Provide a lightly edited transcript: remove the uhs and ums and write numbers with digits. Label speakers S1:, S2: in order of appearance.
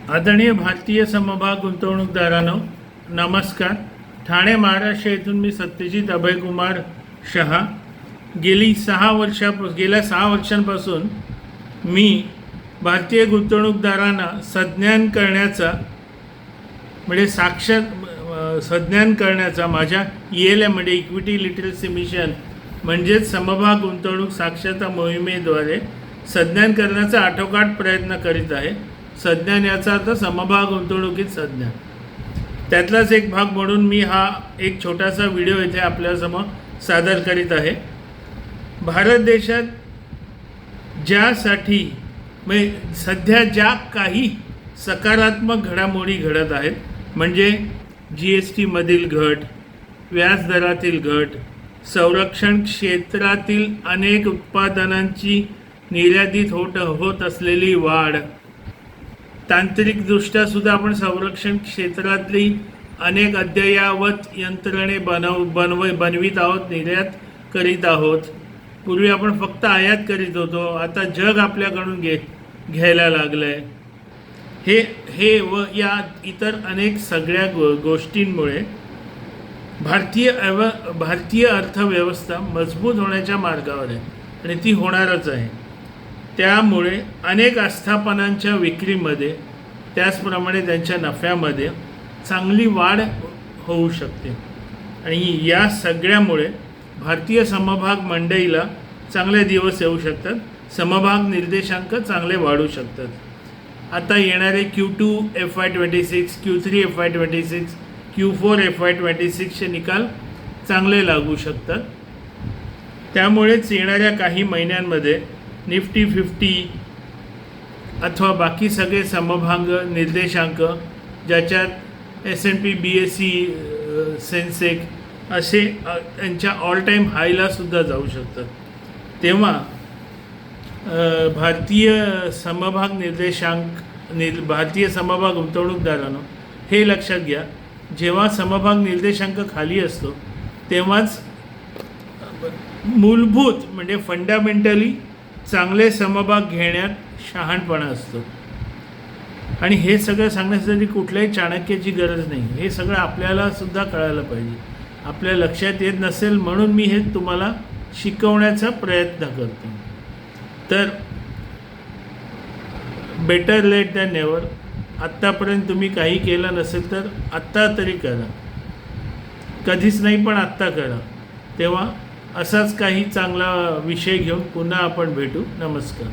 S1: आदरणीय भारतीय समभाग गुंतवणूकदारांनो, नमस्कार. ठाणे महाराष्ट्र येथून मी सत्यजित अभयकुमार शहा गेल्या 6 वर्षांपासून मी भारतीय गुंतवणूकदारांना संज्ञान करण्याचा म्हणजे संज्ञान करण्याचा माझ्या ELM म्हणजे इक्विटी लिटरसी मिशन म्हणजेच समभाग गुंतवणूक साक्षरता मोहिमेद्वारे संज्ञान करण्याचा आटोकाट प्रयत्न करीत आहे. संज्ञान याचा अर्थ समभाग गुंतवणुकीत संज्ञान. त्यातलाच एक भाग म्हणून मी हा एक छोटासा व्हिडिओ इथे आपल्यासमोर सादर करीत आहे. भारत देशात ज्यासाठी म्हणजे सध्या ज्या काही सकारात्मक घडामोडी घडत आहेत, म्हणजे GSTमधील घट, व्याजदरातील घट, संरक्षण क्षेत्रातील अनेक उत्पादनांची निर्यातीत होत असलेली वाढ, तांत्रिकदृष्ट्या सुद्धा आपण संरक्षण क्षेत्रातली अनेक अद्ययावत यंत्रणे बनवित आहोत, निर्यात करीत आहोत. पूर्वी आपण फक्त आयात करीत होतो, आता जग आपल्याकडून घ्यायला लागलं आहे. हे व या इतर अनेक सगळ्या गोष्टींमुळे भारतीय अर्थव्यवस्था मजबूत होण्याच्या मार्गावर आहे आणि ती होणारच आहे. त्यामुळे अनेक आस्थापनांच्या विक्रीमध्ये त्याचप्रमाणे त्यांच्या नफ्यामध्ये चांगली वाढ होऊ शकते आणि या सगळ्यामुळे भारतीय समभाग मंडईला चांगले दिवस येऊ शकतात. समभाग निर्देशांक चांगले वाढू शकतात. आता येणारे Q2 FY26, Q3 FY26, Q4 FY26चे निकाल चांगले लागू शकतात. त्यामुळेच येणाऱ्या काही महिन्यांमध्ये निफ्टी 50 अथवा बाकी सगळे समभाग निर्देशांक ज्याच्यात S&P BSE सेन्सेक्स असे त्यांच्या ऑल टाईम हायला सुद्धा जाऊ शकतात. तेव्हा भारतीय समभाग गुंतवणूकदारांनो हे लक्षात घ्या, जेव्हा समभाग निर्देशांक खाली असतो तेव्हाच मूलभूत म्हणजे फंडामेंटली चांगले समभाग घेण्यात शहाणपणा असतो. आणि हे सगळं सांगण्यासाठी कुठल्याही चाणक्याची गरज नाही. हे सगळं आपल्याला सुद्धा कळायला पाहिजे. आपल्या लक्षात येत नसेल म्हणून मी हे तुम्हाला शिकवण्याचा प्रयत्न करतो. तर बेटर लेट दॅन नेवर. आत्तापर्यंत तुम्ही काही केलं नसेल तर आत्ता तरी करा. कधीच नाही पण आत्ता करा. तेव्हा असाच काही चांगला विषय घेऊन पुन्हा आपण भेटू. नमस्कार.